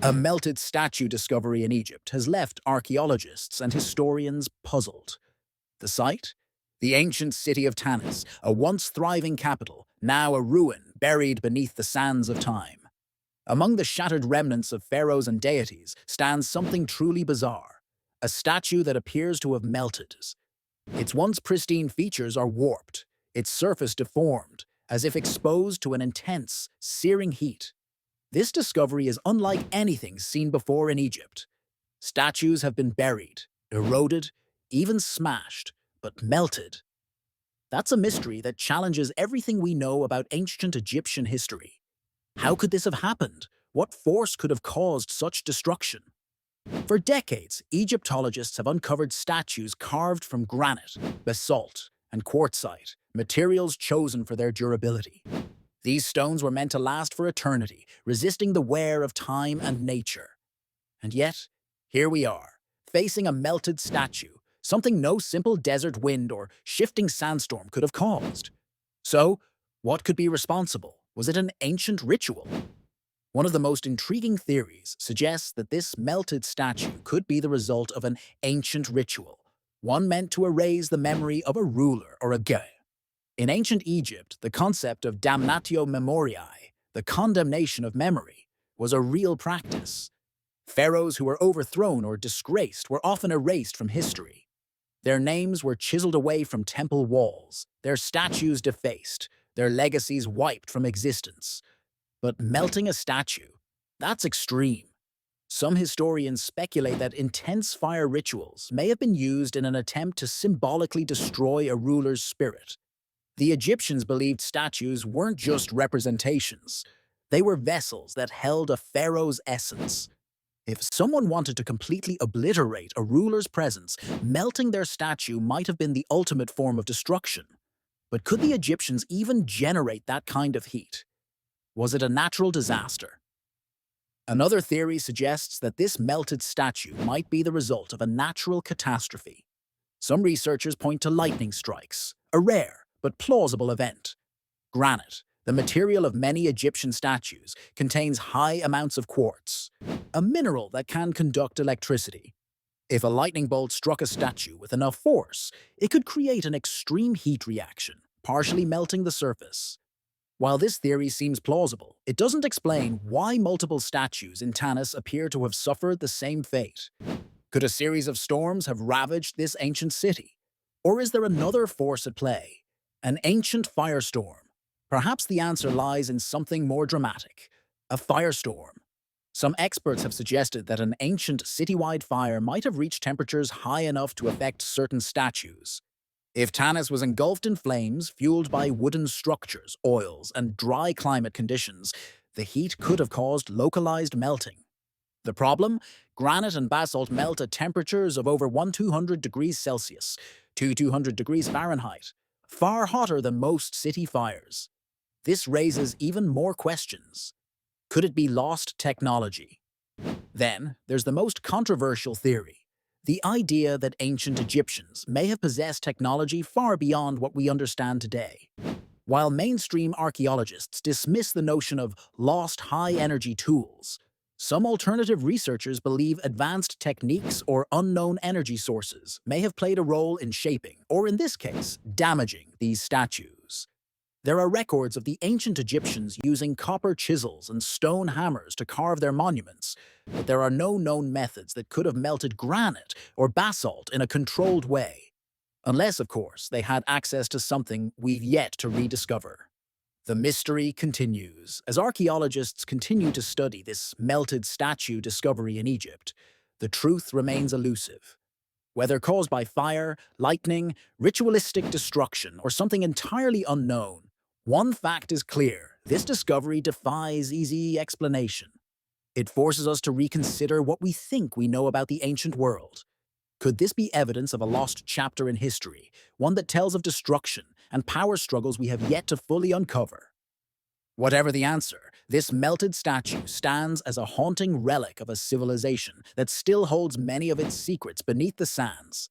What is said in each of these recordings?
A melted statue discovery in Egypt has left archaeologists and historians puzzled. The site? The ancient city of Tanis, a once thriving capital, now a ruin buried beneath the sands of time. Among the shattered remnants of pharaohs and deities stands something truly bizarre, a statue that appears to have melted. Its once pristine features are warped, its surface deformed, as if exposed to an intense, searing heat. This discovery is unlike anything seen before in Egypt. Statues have been buried, eroded, even smashed, but melted. That's a mystery that challenges everything we know about ancient Egyptian history. How could this have happened? What force could have caused such destruction? For decades, Egyptologists have uncovered statues carved from granite, basalt, and quartzite, materials chosen for their durability. These stones were meant to last for eternity, resisting the wear of time and nature. And yet, here we are, facing a melted statue, something no simple desert wind or shifting sandstorm could have caused. So, what could be responsible? Was it an ancient ritual? One of the most intriguing theories suggests that this melted statue could be the result of an ancient ritual, one meant to erase the memory of a ruler or a god. In ancient Egypt, the concept of damnatio memoriae, the condemnation of memory, was a real practice. Pharaohs who were overthrown or disgraced were often erased from history. Their names were chiseled away from temple walls, their statues defaced, their legacies wiped from existence. But melting a statue, that's extreme. Some historians speculate that intense fire rituals may have been used in an attempt to symbolically destroy a ruler's spirit. The Egyptians believed statues weren't just representations. They were vessels that held a pharaoh's essence. If someone wanted to completely obliterate a ruler's presence, melting their statue might have been the ultimate form of destruction. But could the Egyptians even generate that kind of heat? Was it a natural disaster? Another theory suggests that this melted statue might be the result of a natural catastrophe. Some researchers point to lightning strikes, a rare but plausible event. Granite, the material of many Egyptian statues, contains high amounts of quartz, a mineral that can conduct electricity. If a lightning bolt struck a statue with enough force, it could create an extreme heat reaction, partially melting the surface. While this theory seems plausible, it doesn't explain why multiple statues in Tanis appear to have suffered the same fate. Could a series of storms have ravaged this ancient city? Or is there another force at play? An ancient firestorm? Perhaps the answer lies in something more dramatic, a firestorm. Some experts have suggested that an ancient citywide fire might have reached temperatures high enough to affect certain statues. If Tanis was engulfed in flames fueled by wooden structures, oils, and dry climate conditions, the heat could have caused localized melting. The problem? Granite and basalt melt at temperatures of over 1200 degrees Celsius, 200 degrees Fahrenheit, far hotter than most city fires. This raises even more questions. Could it be lost technology? Then, there's the most controversial theory, the idea that ancient Egyptians may have possessed technology far beyond what we understand today. While mainstream archaeologists dismiss the notion of lost high-energy tools, some alternative researchers believe advanced techniques or unknown energy sources may have played a role in shaping, or in this case, damaging these statues. There are records of the ancient Egyptians using copper chisels and stone hammers to carve their monuments, but there are no known methods that could have melted granite or basalt in a controlled way. Unless, of course, they had access to something we've yet to rediscover. The mystery continues. As archaeologists continue to study this melted statue discovery in Egypt, the truth remains elusive. Whether caused by fire, lightning, ritualistic destruction, or something entirely unknown, one fact is clear: this discovery defies easy explanation. It forces us to reconsider what we think we know about the ancient world. Could this be evidence of a lost chapter in history, one that tells of destruction and power struggles we have yet to fully uncover? Whatever the answer, this melted statue stands as a haunting relic of a civilization that still holds many of its secrets beneath the sands.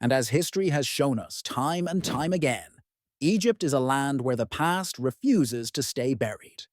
And as history has shown us time and time again, Egypt is a land where the past refuses to stay buried.